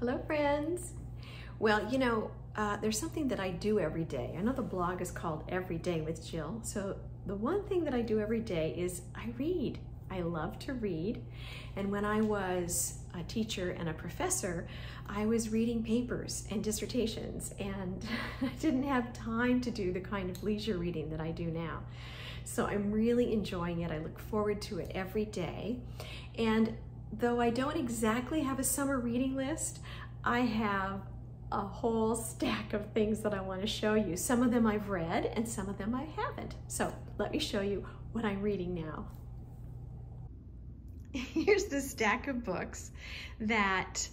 Hello, friends. Well, there's something that I do every day. I know the blog is called Every Day with Jill. So the one thing that I do every day is I read. I love to read. And when I was a teacher and a professor, I was reading papers and dissertations, and I didn't have time to do the kind of leisure reading that I do now. So I'm really enjoying it. I look forward to it every day. And though I don't exactly have a summer reading list, I have a whole stack of things that I want to show you. Some of them I've read and some of them I haven't. So let me show you what I'm reading now. Here's the stack of books that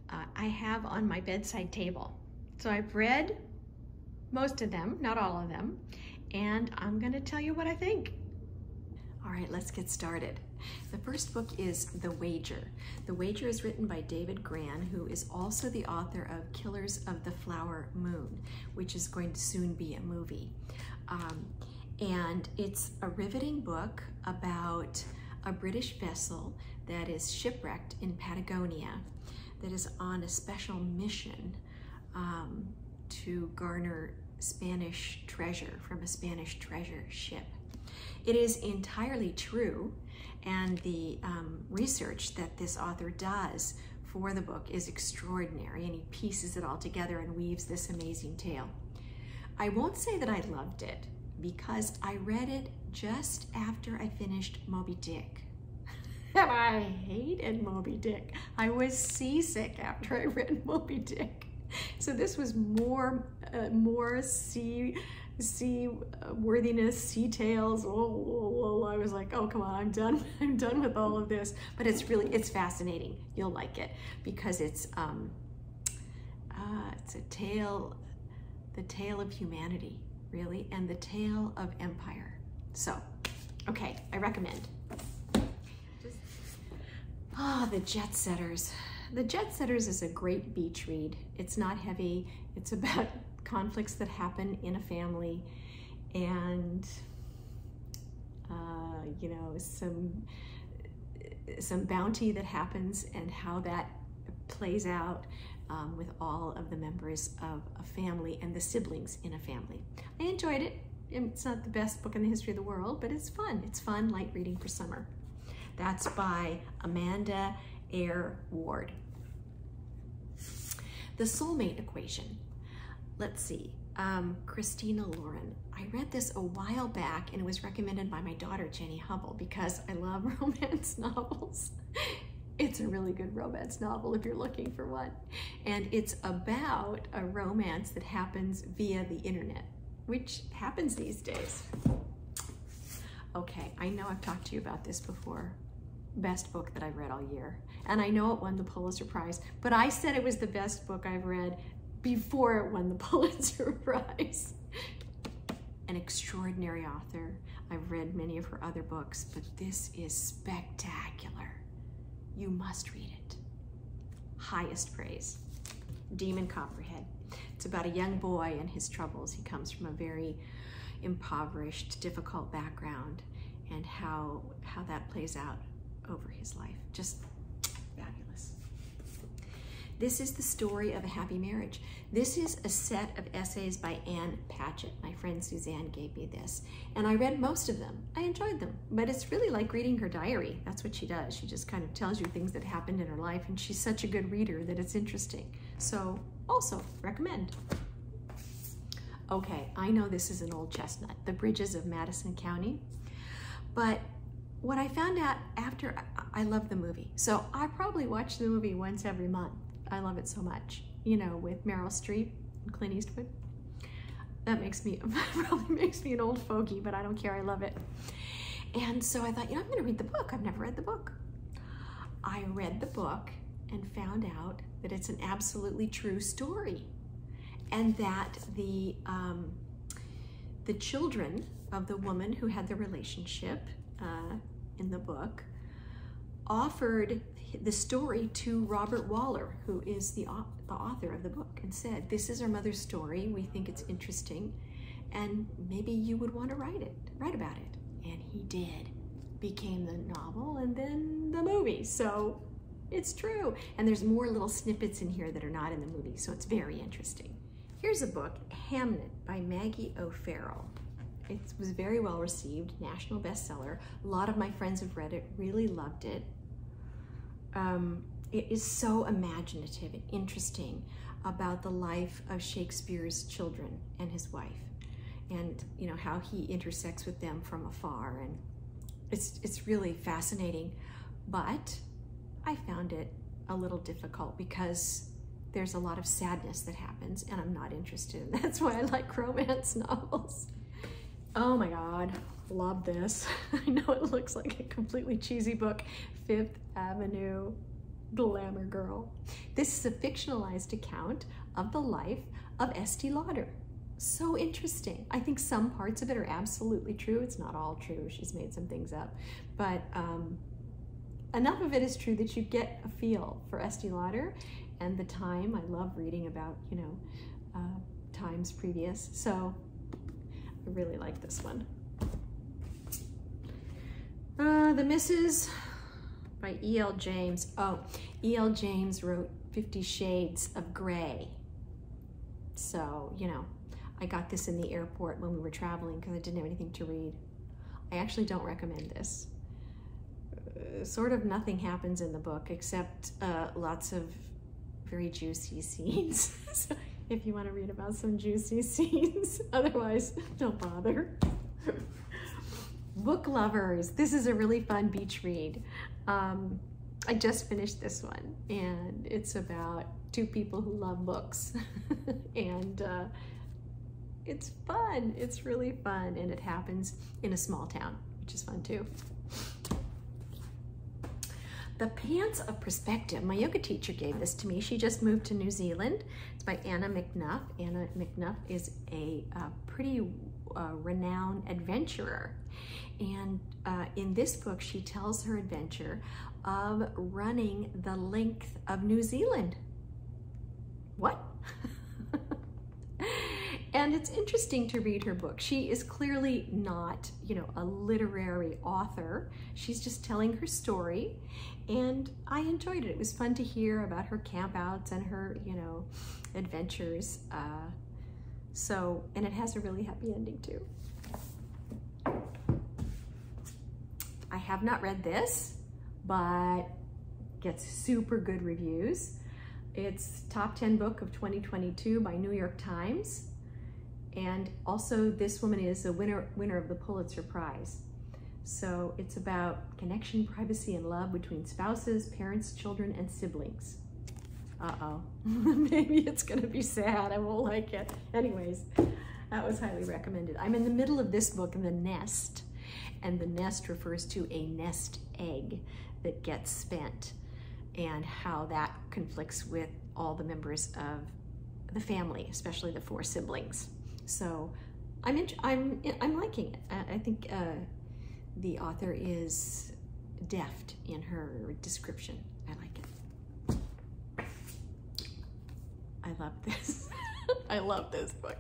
I have on my bedside table. So I've read most of them, not all of them, and I'm going to tell you what I think. All right, let's get started. The first book is The Wager. The Wager is written by David Grann, who is also the author of Killers of the Flower Moon, which is going to soon be a movie. And it's a riveting book about a British vessel that is shipwrecked in Patagonia that is on a special mission to garner Spanish treasure from a Spanish treasure ship. It is entirely true, and the research that this author does for the book is extraordinary, and he pieces it all together and weaves this amazing tale. I won't say that I loved it because I read it just after I finished Moby Dick. And I hated Moby Dick. I was seasick after I read Moby Dick. So this was more sea worthiness, sea tales. I was like, oh, come on, I'm done. I'm done with all of this. But it's fascinating. You'll like it because it's a tale, the tale of humanity, really, and the tale of empire. So, okay, I recommend. The Jet Setters. The Jet Setters is a great beach read. It's not heavy. It's about conflicts that happen in a family, and some bounty that happens and how that plays out with all of the members of a family and the siblings in a family. I enjoyed it. It's not the best book in the history of the world, but it's fun. It's fun, light reading for summer. That's by Amanda Eyre Ward. The Soulmate Equation. Let's see, Christina Lauren. I read this a while back, and it was recommended by my daughter, Jenny Hubble, because I love romance novels. It's a really good romance novel if you're looking for one. And it's about a romance that happens via the internet, which happens these days. Okay, I know I've talked to you about this before. Best book that I've read all year. And I know it won the Pulitzer Prize, but I said it was the best book I've read before it won the Pulitzer Prize. An extraordinary author. I've read many of her other books, but this is spectacular. You must read it. Highest praise. Demon Copperhead. It's about a young boy and his troubles. He comes from a very impoverished, difficult background, and how that plays out over his life. Just fabulous. This is The Story of a Happy Marriage. This is a set of essays by Ann Patchett. My friend Suzanne gave me this, and I read most of them. I enjoyed them, but it's really like reading her diary. That's what she does. She just kind of tells you things that happened in her life, and she's such a good reader that it's interesting. So also recommend. Okay, I know this is an old chestnut, The Bridges of Madison County, but what I found out after, I love the movie. So I probably watch the movie once every month. I love it so much, with Meryl Streep and Clint Eastwood. That probably makes me an old fogey, but I don't care, I love it. And so I thought, I'm gonna read the book. I've never read the book. I read the book and found out that it's an absolutely true story, and that the children of the woman who had the relationship in the book offered the story to Robert Waller, who is the author of the book, and said, this is our mother's story. We think it's interesting, and maybe you would want to write about it. And he did. Became the novel and then the movie. So It's true. And there's more little snippets in here that are not in the movie, so it's very interesting. Here's a book, Hamnet by Maggie O'Farrell. It was very well received, national bestseller. A lot of my friends have read it, really loved it. It is so imaginative and interesting about the life of Shakespeare's children and his wife, and you know how he intersects with them from afar, and it's really fascinating. But I found it a little difficult because there's a lot of sadness that happens, and I'm not interested in that. That's why I like romance novels. Oh my God, love this. I know it looks like a completely cheesy book, Fifth Avenue Glamour Girl. This is a fictionalized account of the life of Estee Lauder. So interesting. I think some parts of it are absolutely true. It's not all true. She's made some things up, but enough of it is true that you get a feel for Estee Lauder and the time. I love reading about, you know, times previous. So I really like this one. The Misses by E.L. James. Oh, E.L. James wrote 50 Shades of Grey. So, you know, I got this in the airport when we were traveling because I didn't have anything to read. I actually don't recommend this. Sort of nothing happens in the book except lots of very juicy scenes. So if you want to read about some juicy scenes, otherwise don't bother. Book lovers, this is a really fun beach read. I just finished this one, and it's about two people who love books. And it's fun. It's really fun, and it happens in a small town, which is fun too. The Pants of Perspective. My yoga teacher gave this to me. She just moved to New Zealand. It's by Anna McNuff. Anna McNuff is a pretty renowned adventurer. And in this book, she tells her adventure of running the length of New Zealand. What? And it's interesting to read her book. She is clearly not, you know, a literary author. She's just telling her story, and I enjoyed it. It was fun to hear about her campouts and her, you know, adventures. And it has a really happy ending too. I have not read this, but gets super good reviews. It's top 10 book of 2022 by New York Times. And also this woman is a winner of the Pulitzer Prize. So it's about connection, privacy, and love between spouses, parents, children, and siblings. Uh-oh, maybe it's gonna be sad, I won't like it. Anyways, that was highly recommended. I'm in the middle of this book, The Nest, and the nest refers to a nest egg that gets spent and how that conflicts with all the members of the family, especially the 4 siblings. So I'm liking it. I think the author is deft in her description. I like it. I love this. I love this book.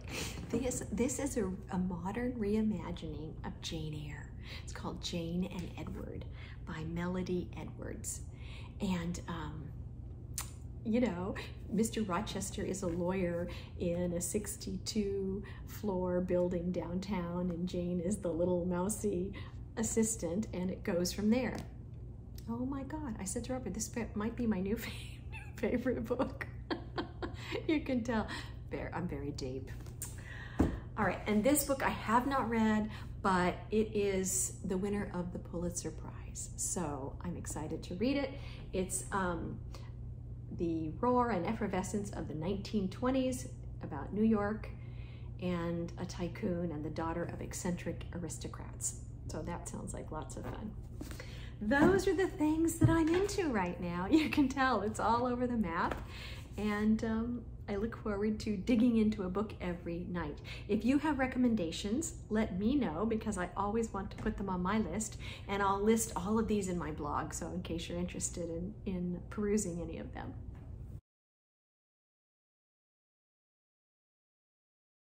This is a modern reimagining of Jane Eyre. It's called Jane and Edward by Melody Edwards. And you know, Mr. Rochester is a lawyer in a 62-floor building downtown, and Jane is the little mousy assistant, and it goes from there. Oh my God, I said to Robert, this might be my new favorite book. You can tell, I'm very deep. All right, and this book I have not read, but it is the winner of the Pulitzer Prize. So I'm excited to read it. It's the roar and effervescence of the 1920s about New York and a tycoon and the daughter of eccentric aristocrats. So that sounds like lots of fun. Those are the things that I'm into right now. You can tell it's all over the map. And I look forward to digging into a book every night. If you have recommendations, let me know, because I always want to put them on my list, and I'll list all of these in my blog, so in case you're interested in perusing any of them.